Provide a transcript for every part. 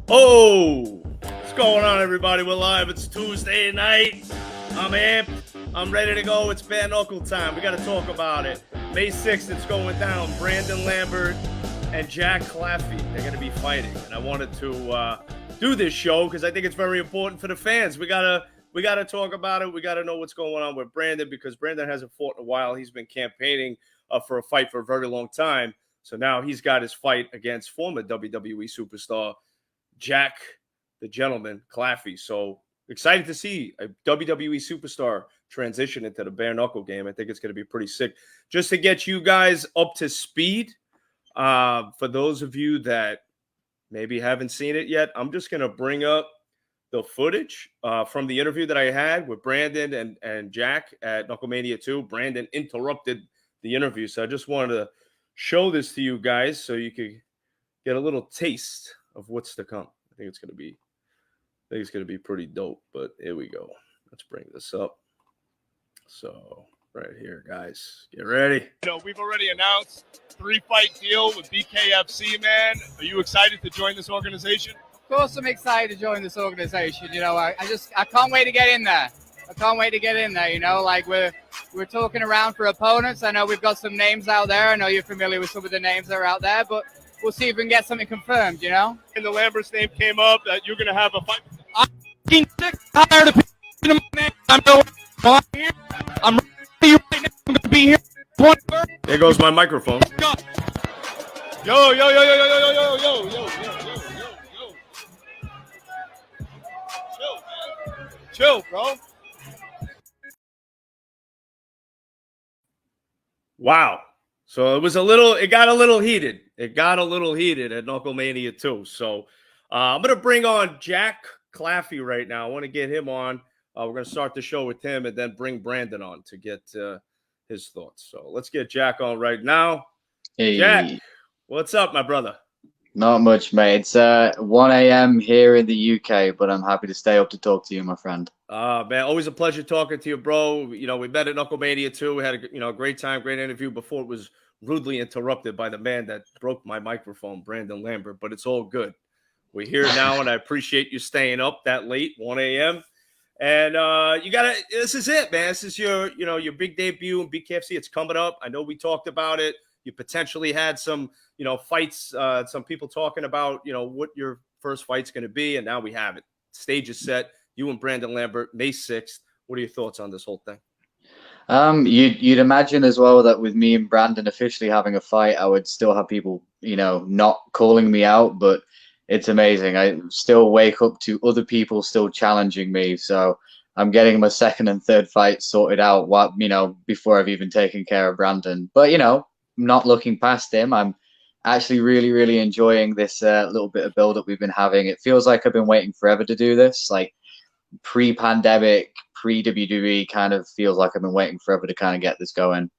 Oh, what's going on, everybody? We're live. It's Tuesday night. I'm amped. I'm ready to go. It's bare knuckle time. We got to talk about it. May 6th, it's going down. Brandon Lambert and Jack Claffey, they're going to be fighting. And I wanted to do this show because I think it's very important for the fans. We gotta talk about it. We got to know what's going on with Brandon because Brandon hasn't fought in a while. He's been campaigning for a fight for a very long time. So now he's got his fight against former WWE Superstar Jack, the gentleman, Claffey. So excited to see a WWE Superstar transition into the bare knuckle game. I think it's going to be pretty sick. Just to get you guys up to speed, for those of you that maybe haven't seen it yet, I'm just going to bring up the footage from the interview that I had with Brandon and Jack at Knucklemania 2. Brandon interrupted the interview, so I just wanted to show this to you guys so you could get a little taste of what's to come. I think it's gonna be pretty dope. But here we go. Let's bring this up. So right here, guys, get ready. We've already announced 3-fight deal with BKFC, man. Are you excited to join this organization? Of course, I'm excited to join this organization. I can't wait to get in there. Like we're talking around for opponents. I know we've got some names out there. I know you're familiar with some of the names that are out there, but we'll see if we can get something confirmed, And the Lambert's name came up that you're going to have a fight. I'm sick, tired of people name. I'm here. I'm ready right now. I'm going to be here. There goes my microphone. Yo, yo, yo, yo, yo, yo, yo, yo, yo, yo, yo, yo. Chill, man. Chill, bro. Wow. So it got a little heated. It got a little heated at Knucklemania 2. So I'm going to bring on Jack Claffey right now. I want to get him on. We're going to start the show with him and then bring Brandon on to get his thoughts. So let's get Jack on right now. Hey. Jack, what's up, my brother? Not much, mate. It's 1 a.m. here in the UK, but I'm happy to stay up to talk to you, my friend. Man, always a pleasure talking to you, bro. We met at Knucklemania 2. We had a great time, great interview before it was rudely interrupted by the man that broke my microphone, Brandon Lambert, but it's all good. We're here now, and I appreciate you staying up that late, 1 a.m. And this is it, man. This is your big debut in BKFC. It's coming up. I know we talked about it. You potentially had some, fights, some people talking about, what your first fight's going to be, and now we have it. Stage is set. You and Brandon Lambert, May 6th. What are your thoughts on this whole thing? You'd imagine as well that with me and Brandon officially having a fight, I would still have people, not calling me out, but it's amazing. I still wake up to other people still challenging me. So I'm getting my second and third fight sorted out, before I've even taken care of Brandon. But, not looking past him. I'm actually really, really enjoying this little bit of build up we've been having. It feels like I've been waiting forever to do this. Like pre-pandemic, pre-WWE kind of feels like I've been waiting forever to kind of get this going.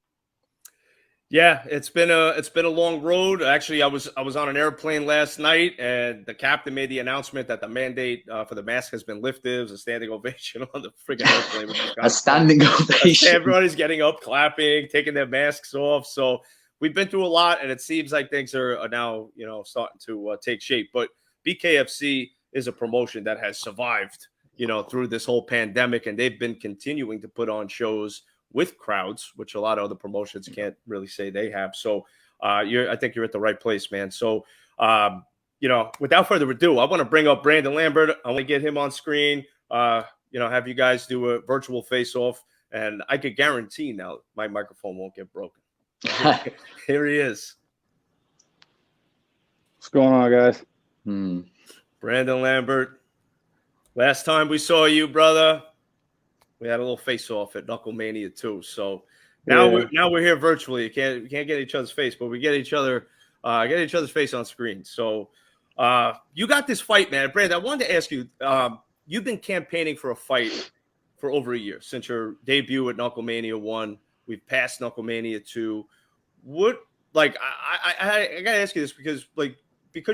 Yeah, it's been a long road. Actually, I was on an airplane last night, and the captain made the announcement that the mandate for the mask has been lifted. It was a standing ovation on the friggin' airplane. A standing ovation. Everybody's getting up, clapping, taking their masks off. So we've been through a lot, and it seems like things are now starting to take shape. But BKFC is a promotion that has survived through this whole pandemic, and they've been continuing to put on shows with crowds, which a lot of other promotions can't really say they have. So I think you're at the right place, man. So, without further ado, I want to bring up Brandon Lambert. I want to get him on screen, have you guys do a virtual face-off, and I could guarantee now my microphone won't get broken. Here he is. What's going on, guys? Brandon Lambert. Last time we saw you, brother, we had a little face-off at Knucklemania 2. So now we're here virtually. We can't get each other's face, but we get each other's face on screen. So you got this fight, man. Brandon, I wanted to ask you, you've been campaigning for a fight for over a year since your debut at Knucklemania 1. We've passed Knucklemania 2. What, like, I got to ask you this because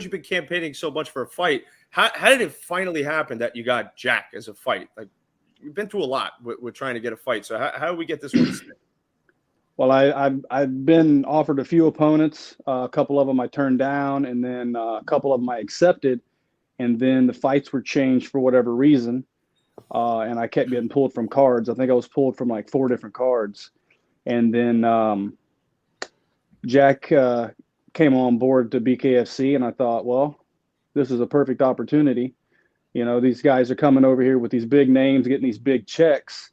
you've been campaigning so much for a fight. How did it finally happen that you got Jack as a fight? Like, we've been through a lot. We're trying to get a fight. So how do we get this one? Well, I've been offered a few opponents. A couple of them I turned down, and then a couple of them I accepted. and then the fights were changed for whatever reason, and I kept getting pulled from cards. I think I was pulled from like 4 different cards, and then Jack came on board to BKFC, and I thought, well, this is a perfect opportunity. You know, these guys are coming over here with these big names, getting these big checks,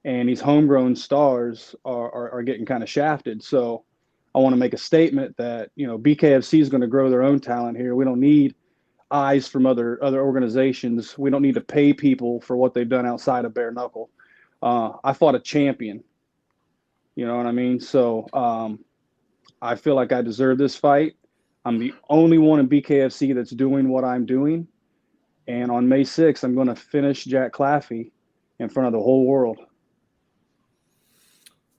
and these homegrown stars are getting kind of shafted. So I want to make a statement that, you know, BKFC is going to grow their own talent here. We don't need eyes from other organizations. We don't need to pay people for what they've done outside of bare knuckle. I fought a champion. You know what I mean? So I feel like I deserve this fight. I'm the only one in BKFC that's doing what I'm doing. And on May 6th, I'm going to finish Jack Claffey in front of the whole world.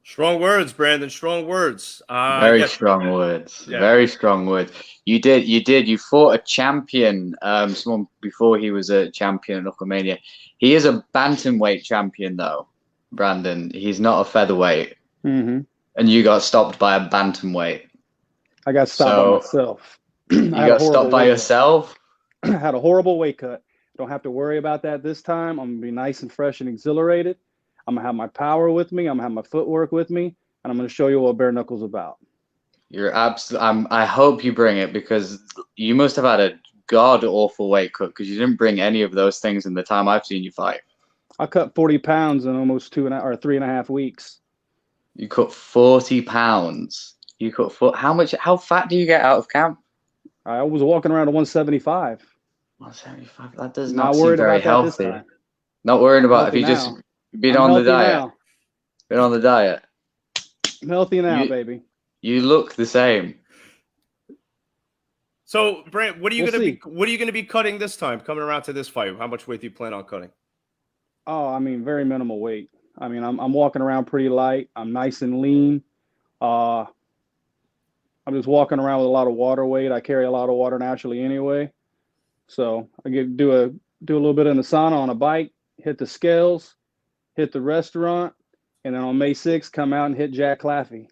Strong words, Brandon. Strong words. Very strong words. Yeah. Very strong words. You did. You fought a champion. Someone before he was a champion at Knucklemania. He is a bantamweight champion, though, Brandon. He's not a featherweight. Mm-hmm. And you got stopped by a bantamweight. I got stopped by myself. You got stopped by yourself? I had a horrible weight cut. Don't have to worry about that this time. I'm going to be nice and fresh and exhilarated. I'm going to have my power with me. I'm going to have my footwork with me. And I'm going to show you what bare knuckle's about. You're absolutely. I hope you bring it, because you must have had a god awful weight cut, because you didn't bring any of those things in the time I've seen you fight. I cut 40 pounds in almost 3.5 weeks. You cut 40 pounds. You cut how fat do you get out of camp? I was walking around at 175. 175. That does not seem very healthy. Not worrying about if you just been on the diet. Been on the diet. I'm healthy now, baby. You look the same. So, Brant, what are you going to be cutting this time? Coming around to this fight, how much weight do you plan on cutting? Oh, I mean, very minimal weight. I mean, I'm walking around pretty light. I'm nice and lean. I'm just walking around with a lot of water weight. I carry a lot of water naturally anyway. So I get do a little bit in the sauna on a bike, hit the scales, hit the restaurant, and then on May 6th, come out and hit Jack Claffey.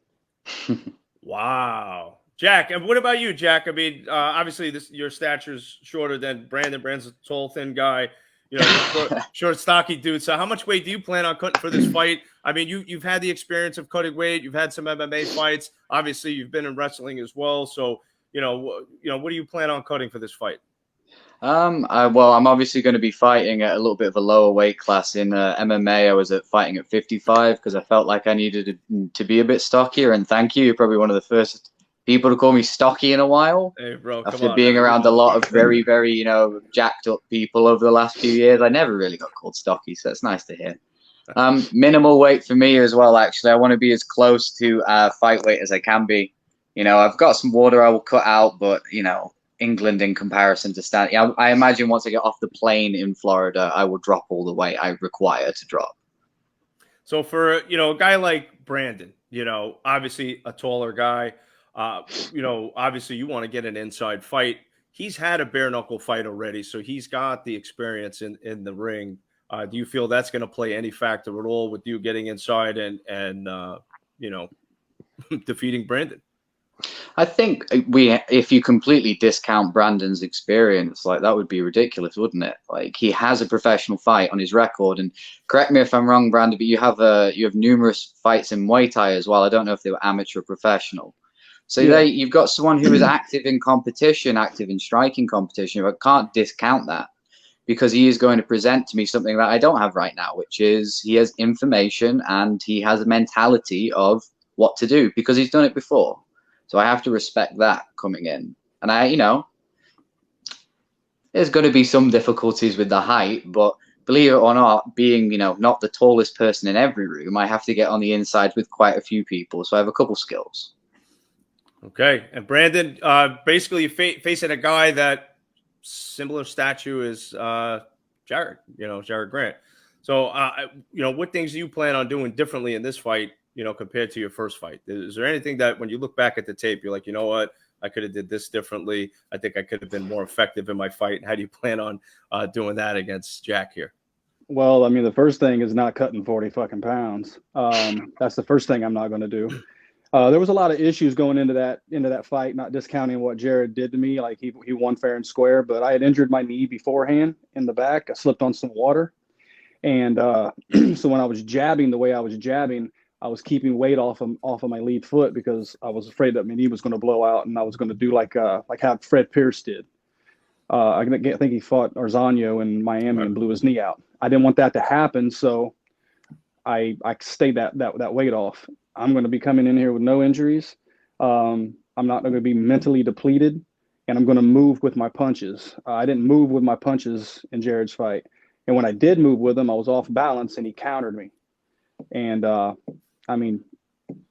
Wow. Jack, and what about you, Jack? I mean, obviously your stature's shorter than Brandon. Brandon's a tall, thin guy. You know, short, stocky dude. So how much weight do you plan on cutting for this fight? I mean, you've had the experience of cutting weight. You've had some MMA fights. Obviously, you've been in wrestling as well. So, you know, what do you plan on cutting for this fight? Well, I'm obviously going to be fighting at a little bit of a lower weight class. In MMA, I was fighting at 55 because I felt like I needed to be a bit stockier. And thank you. You're probably one of the first people to call me stocky in a while. Hey, bro, after being around a lot of very, very, jacked up people over the last few years, I never really got called stocky, so it's nice to hear. Minimal weight for me as well, actually. I want to be as close to fight weight as I can be. You know, I've got some water I will cut out, but, England in comparison to Stan. I imagine once I get off the plane in Florida, I will drop all the weight I require to drop. So for, a guy like Brandon, obviously a taller guy, obviously you want to get an inside fight. He's had a bare knuckle fight already, so he's got the experience in the ring. Do you feel that's going to play any factor at all with you getting inside and defeating Brandon? I think if you completely discount Brandon's experience, like that would be ridiculous, wouldn't it? Like he has a professional fight on his record, and correct me if I'm wrong, Brandon, but you have numerous fights in Muay Thai as well. I don't know if they were amateur or professional. So you've got someone who is active in competition, active in striking competition. But I can't discount that because he is going to present to me something that I don't have right now, which is he has information and he has a mentality of what to do because he's done it before. So I have to respect that coming in. And there's going to be some difficulties with the height, but believe it or not, being, not the tallest person in every room, I have to get on the inside with quite a few people. So I have a couple skills. Okay. And Brandon, basically you're facing a guy that similar stature is Jared, Jared Grant. So, what things do you plan on doing differently in this fight, compared to your first fight? Is there anything that when you look back at the tape, you're like, you know what, I could have did this differently. I think I could have been more effective in my fight. How do you plan on doing that against Jack here? Well, I mean, the first thing is not cutting 40 fucking pounds. That's the first thing I'm not going to do. There was a lot of issues going into that fight, not discounting what Jared did to me. Like he won fair and square, but I had injured my knee beforehand in the back. I slipped on some water. And so when I was jabbing the way I was jabbing, I was keeping weight off of my lead foot because I was afraid that my knee was going to blow out and I was going to do like how Fred Pierce did. I think he fought Arzano in Miami and blew his knee out. I didn't want that to happen, so I stayed that weight off. I'm going to be coming in here with no injuries. I'm not going to be mentally depleted, and I'm going to move with my punches. I didn't move with my punches in Jared's fight. And when I did move with him, I was off balance, and he countered me. And, I mean,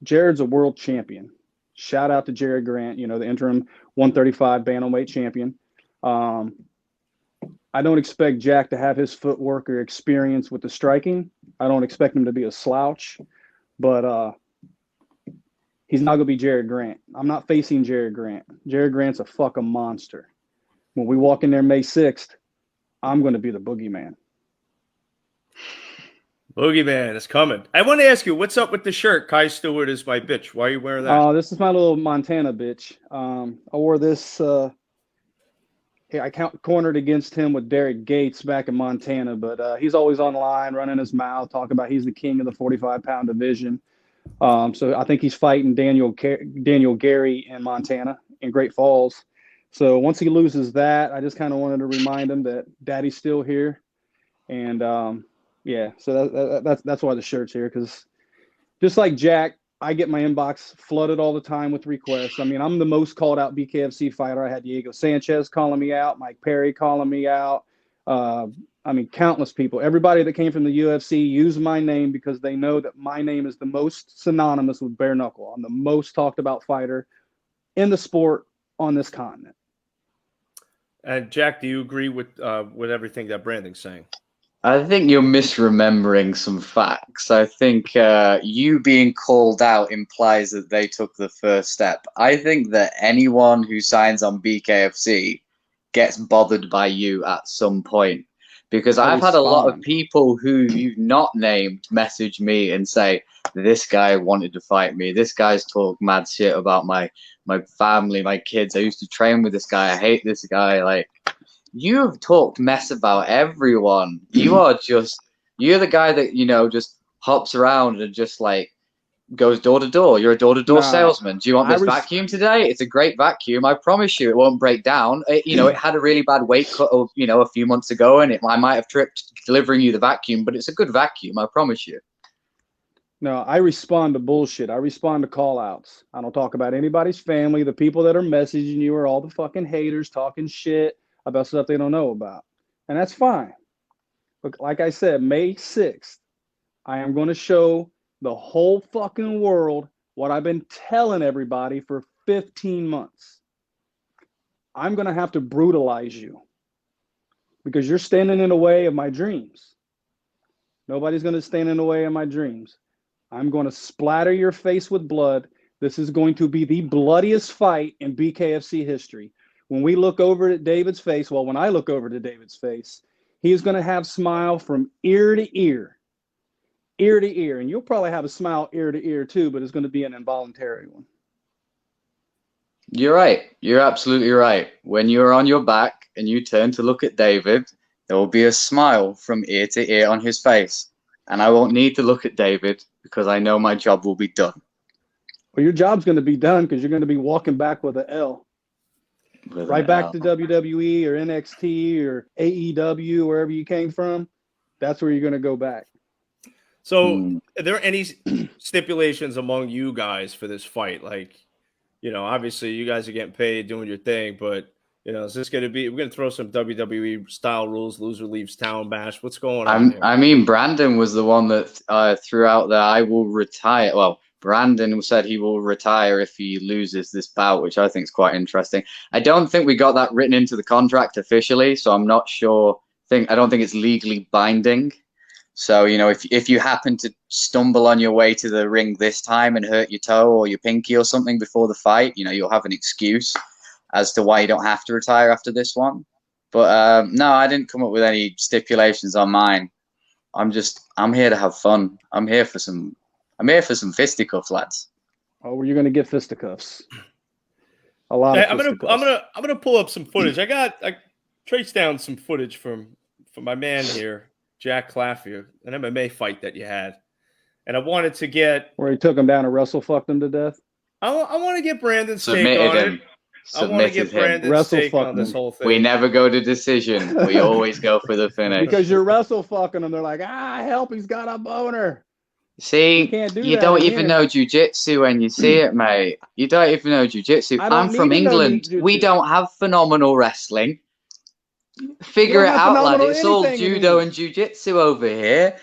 Jared's a world champion. Shout out to Jared Grant, the interim 135 bantamweight champion. I don't expect Jack to have his footwork or experience with the striking. I don't expect him to be a slouch. But he's not going to be Jared Grant. I'm not facing Jared Grant. Jared Grant's a fucking monster. When we walk in there May 6th, I'm going to be the boogeyman. Boogeyman is coming. I want to ask you, what's up with the shirt? Kai Stewart is my bitch. Why are you wearing that? This is my little Montana bitch. I wore this. I cornered against him with Derek Gates back in Montana, but he's always online, running his mouth, talking about he's the king of the 45-pound division. So I think he's fighting Daniel Gary in Montana in Great Falls. So once he loses that, I just kind of wanted to remind him that Daddy's still here. And yeah, so that's why the shirt's here, because just like Jack, I get my inbox flooded all the time with requests. I mean, I'm the most called out BKFC fighter. I had Diego Sanchez calling me out, Mike Perry calling me out. I mean, countless people. Everybody that came from the UFC used my name because they know that my name is the most synonymous with bare knuckle. I'm the most talked about fighter in the sport on this continent. And Jack, do you agree with everything that Brandon's saying? I think you're misremembering some facts. I think you being called out implies that they took the first step. I think that anyone who signs on BKFC gets bothered by you at some point, because I've had a lot of people who you've not named message me and say, this guy wanted to fight me. This guy's talked mad shit about my family, my kids. I used to train with this guy. I hate this guy. Like, you've talked mess about everyone. You're the guy that, just hops around and just like goes door to door. You're a door to door salesman. Do you want this vacuum today? It's a great vacuum. I promise you it won't break down. It had a really bad weight cut, a few months ago, and I might have tripped delivering you the vacuum, but it's a good vacuum. I promise you. No, I respond to bullshit. I respond to call outs. I don't talk about anybody's family. The people that are messaging you are all the fucking haters talking shit about stuff they don't know about. And that's fine. But like I said, May 6th, I am going to show the whole fucking world what I've been telling everybody for 15 months. I'm going to have to brutalize you because you're standing in the way of my dreams. Nobody's going to stand in the way of my dreams. I'm going to splatter your face with blood. This is going to be the bloodiest fight in BKFC history. When we look over at David's face, when I look over to David's face, he's going to have smile from ear to ear. Ear to ear. And you'll probably have a smile ear to ear too, but it's going to be an involuntary one. You're right. You're absolutely right. When you're on your back and you turn to look at David, there will be a smile from ear to ear on his face. And I won't need to look at David because I know my job will be done. Well, your job's going to be done because you're going to be walking back with an L. Right back to WWE or NXT or AEW, wherever you came from. That's where you're going to go back. So are there any stipulations among you guys for this fight? Like, obviously you guys are getting paid doing your thing, but, is this going to be – we're going to throw some WWE style rules, loser leaves town bash. What's going on here? I mean, Brandon was the one that threw out that I will retire. Well, Brandon said he will retire if he loses this bout, which I think is quite interesting. I don't think we got that written into the contract officially, so I'm not sure. I don't think it's legally binding. So, if you happen to stumble on your way to the ring this time and hurt your toe or your pinky or something before the fight, you'll have an excuse as to why you don't have to retire after this one. But no, I didn't come up with any stipulations on mine. I'm here to have fun. I'm here for some fisticuffs, lads. Oh, well, you're going to get fisticuffs. A lot of fisticuffs. I'm gonna pull up some footage. I traced down some footage from my man here, Jack Claffey, an MMA fight that you had, and I wanted to get where he took him down and wrestle fucked him to death. I want to get Brandon's take on it. I want to get Brandon's take on this whole thing. We never go to decision. We always go for the finish. Because you're wrestle fucking them. They're like, help, he's got a boner. See, you don't even know jiu-jitsu when you see it, mate. You don't even know jiu-jitsu. I'm from England. We don't have phenomenal wrestling. Figure it out, lad. It's all judo and jiu-jitsu over here.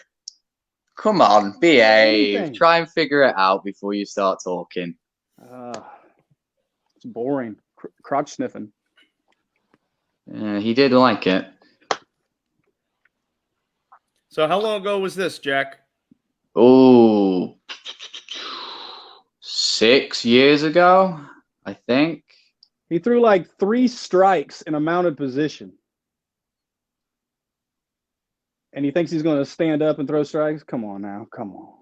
Come on, behave. Try and figure it out before you start talking. It's boring. Crotch sniffing. He did like it. So how long ago was this, Jack? Oh, 6 years ago, I think. He threw like 3 strikes in a mounted position. And he thinks he's going to stand up and throw strikes? Come on now. Come on.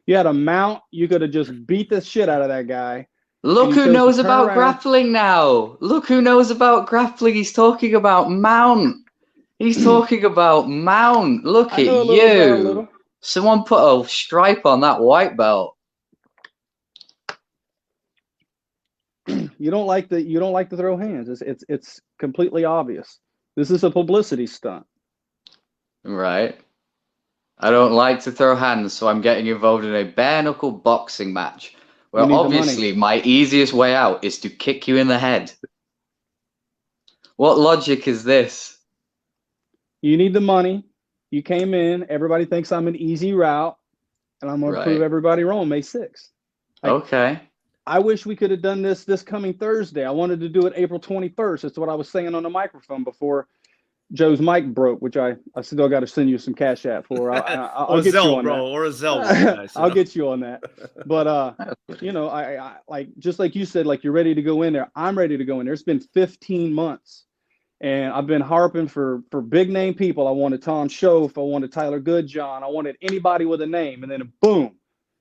You had a mount. You could have just beat the shit out of that guy. Look who knows about grappling now. Look who knows about grappling. He's talking about mount. He's talking about mount. Look at you. Someone put a stripe on that white belt. You don't like to throw hands. It's completely obvious. This is a publicity stunt. Right. I don't like to throw hands, so I'm getting involved in a bare knuckle boxing match. Well, obviously, my easiest way out is to kick you in the head. What logic is this? You need the money. You came in. Everybody thinks I'm an easy route, and I'm going to prove everybody wrong May 6th. Okay. I wish we could have done this coming Thursday. I wanted to do it April 21st. That's what I was saying on the microphone before Joe's mic broke, which I still got to send you some cash app for. I'll get you on that. Or a Zelle. I'll get you on that. But you know, I like, just like you said, like you're ready to go in there. I'm ready to go in there. It's been 15 months, and I've been harping for big name people. I wanted Tom Schoaf. I wanted Tyler Goodjohn. I wanted anybody with a name, and then boom,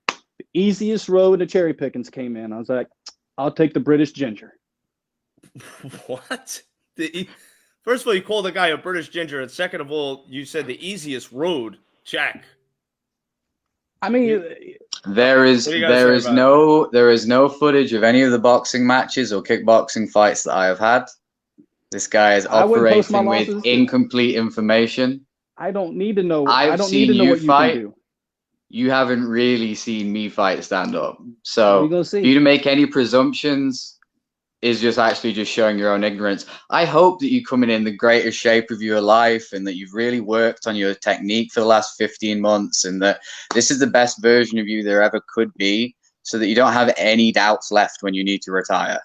the easiest road to cherry pickings came in. I was like, I'll take the British Ginger. What? First of all, you called the guy a British Ginger, and second of all, you said the easiest road, Jack. I mean, there is no footage of any of the boxing matches or kickboxing fights that I have had. This guy is operating with incomplete information. I don't need to know. I don't need to know what you can do. You haven't really seen me fight stand up, so for you to make any presumptions is just showing your own ignorance. I hope that you come in the greatest shape of your life, and that you've really worked on your technique for the last 15 months, and that this is the best version of you there ever could be, so that you don't have any doubts left when you need to retire.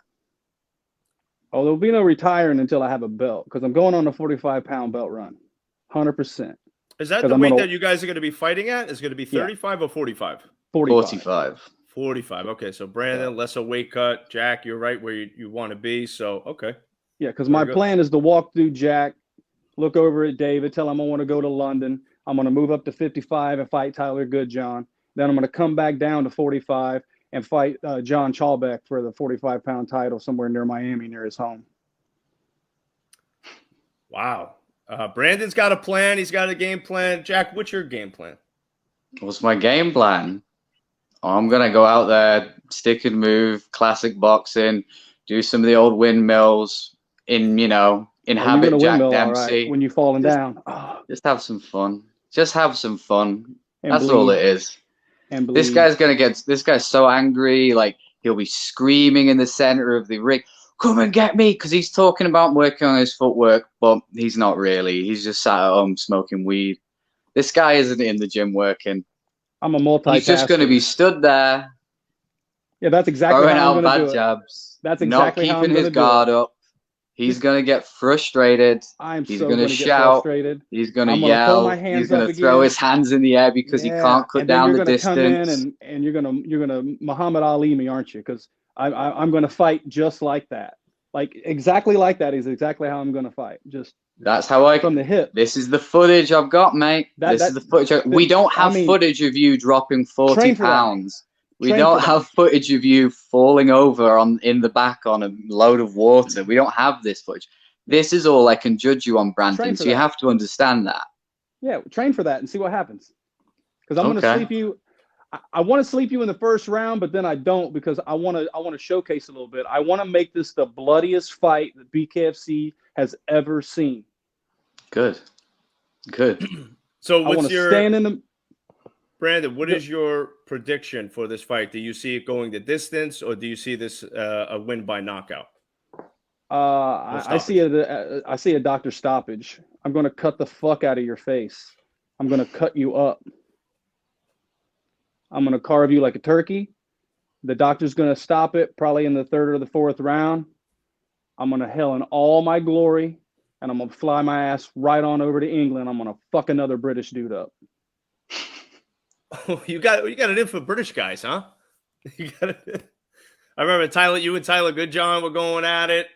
Oh, there'll be no retiring until I have a belt, because I'm going on a 45-pound belt run, 100%. Is that the weight that you guys are going to be fighting at? Is it going to be 35 or 45? 45. 45. Okay, so Brandon, less a weight cut. Jack, you're right where you want to be. So, okay. Yeah, because my plan is to walk through Jack, look over at David, tell him I want to go to London. I'm going to move up to 55 and fight Tyler Goodjohn. Then I'm going to come back down to 45 and fight John Chalbeck for the 45-pound title somewhere near Miami, near his home. Wow. Brandon's got a plan. He's got a game plan. Jack, what's your game plan? What's my game plan? I'm going to go out there, stick and move, classic boxing, do some of the old windmills, inhabit Jack Dempsey. Right, when you're falling down. Just have some fun. Just have some fun. That's all it is. And this guy's so angry, like he'll be screaming in the center of the ring, come and get me, because he's talking about working on his footwork, but he's not really. He's just sat at home smoking weed. This guy isn't in the gym working. I'm a multitasker. He's just going to be stood there. Yeah, that's exactly throwing how I'm out going to do bad it. jabs. That's exactly not how I'm keeping his guard up. He's going to get frustrated. He's going to shout. He's going to yell. He's going to throw his hands in the air because he can't cut down the distance. Come in and you're going to Muhammad Ali me, aren't you? Because I'm going to fight just like that. Like exactly like that is exactly how I'm going to fight. That's how from the hip. This is the footage I've got, mate. This is the footage. We don't have footage of you dropping 40 pounds. We Train don't for have footage of you falling over in the back on a load of water. We don't have this footage. This is all I can judge you on, Brandon. Train So for you that. have to understand that. Yeah, train for that and see what happens. Because I'm going to Okay. sleep you. I want to sleep you in the first round, but then I don't because I want to showcase a little bit. I want to make this the bloodiest fight that BKFC has ever seen. So I want what's to your stand in the. Brandon? What is your prediction for this fight? Do you see it going the distance, or do you see this a win by knockout? I see it. I see a doctor stoppage. I'm going to cut the fuck out of your face. I'm going to cut you up. I'm going to carve you like a turkey. The doctor's going to stop it probably in the third or the fourth round. I'm going to hell in all my glory, and I'm going to fly my ass right on over to England. I'm going to fuck another British dude up. You got it in for British guys, huh? You got it. I remember you and Tyler Goodjohn were going at it.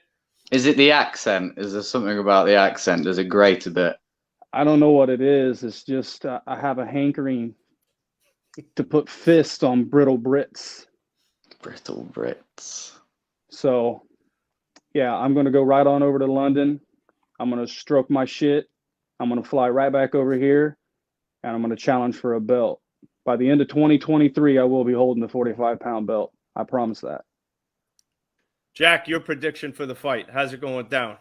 Is it the accent? Is there something about the accent? Does it grate a bit? I don't know what it is. It's just I have a hankering to put fists on brittle Brits. Brittle Brits. So, yeah, I'm going to go right on over to London. I'm going to stroke my shit. I'm going to fly right back over here, and I'm going to challenge for a belt. By the end of 2023, I will be holding the 45-pound belt. I promise that. Jack, your prediction for the fight. How's it going down?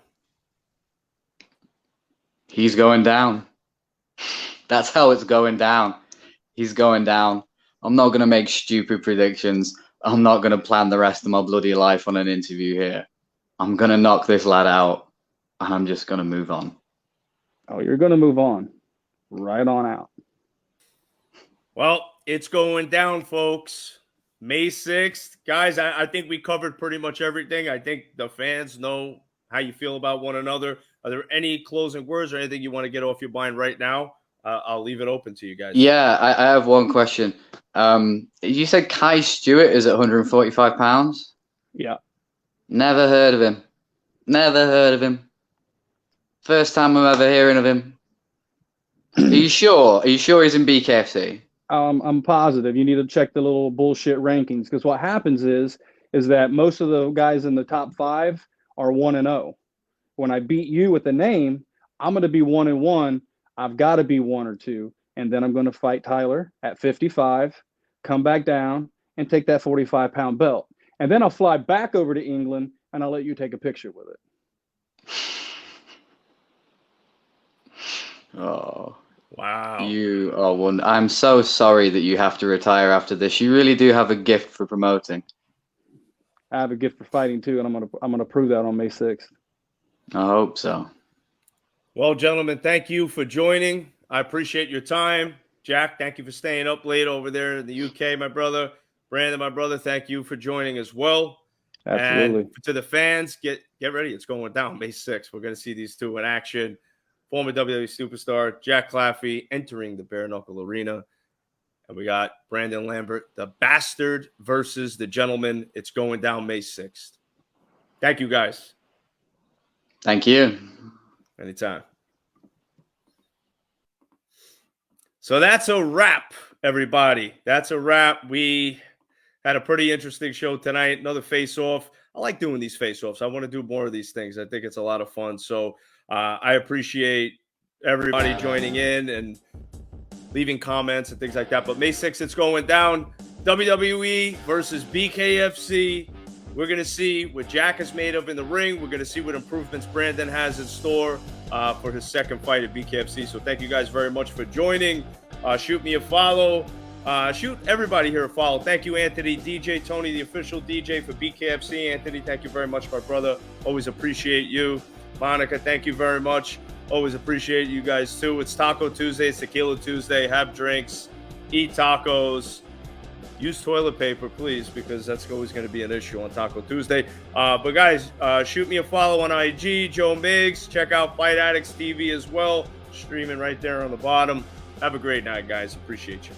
He's going down. That's how it's going down. He's going down. I'm not going to make stupid predictions. I'm not going to plan the rest of my bloody life on an interview here. I'm going to knock this lad out, and I'm just going to move on. Oh, you're going to move on. Right on out. Well, it's going down, folks. May 6th. Guys, I think we covered pretty much everything. I think the fans know how you feel about one another. Are there any closing words or anything you want to get off your mind right now? I'll leave it open to you guys. Yeah, I have one question. You said Kai Stewart is at 145 pounds? Yeah. Never heard of him. Never heard of him. First time I'm ever hearing of him. Are you sure? Are you sure he's in BKFC? I'm positive. You need to check the little bullshit rankings because what happens is that most of the guys in the top 5 are 1-0. When I beat you with the name, I'm going to be 1-1. I've got to be 1 or 2, and then I'm going to fight Tyler at 55, come back down, and take that 45-pound belt, and then I'll fly back over to England and I'll let you take a picture with it. Oh. Wow. You are one. I'm so sorry that you have to retire after this. You really do have a gift for promoting. I have a gift for fighting too, and I'm gonna prove that on May 6th. I hope so. Well, gentlemen, thank you for joining. I appreciate your time. Jack, thank you for staying up late over there in the UK, my brother. Brandon, my brother, thank you for joining as well. Absolutely. And to the fans, get ready. It's going down May 6th. We're going to see these two in action. Former WWE Superstar Jack Claffey entering the Bare Knuckle Arena. And we got Brandon Lambert, the Bastard versus the Gentleman. It's going down May 6th. Thank you, guys. Thank you. Anytime. So that's a wrap, everybody. That's a wrap. We had a pretty interesting show tonight. Another face-off. I like doing these face-offs. I want to do more of these things. I think it's a lot of fun. So I appreciate everybody joining in and leaving comments and things like that. But May 6th, it's going down. WWE versus BKFC. We're going to see what Jack is made of in the ring. We're going to see what improvements Brandon has in store for his second fight at BKFC. So thank you guys very much for joining. Shoot me a follow. Shoot everybody here a follow. Thank you, Anthony. DJ Tony, the official DJ for BKFC. Anthony, thank you very much, my brother. Always appreciate you. Monica, thank you very much. Always appreciate you guys, too. It's Taco Tuesday. It's Tequila Tuesday. Have drinks. Eat tacos. Use toilet paper, please, because that's always going to be an issue on Taco Tuesday. But, guys, shoot me a follow on IG, Joe Miggs. Check out Fight Addicts TV as well. Streaming right there on the bottom. Have a great night, guys. Appreciate you.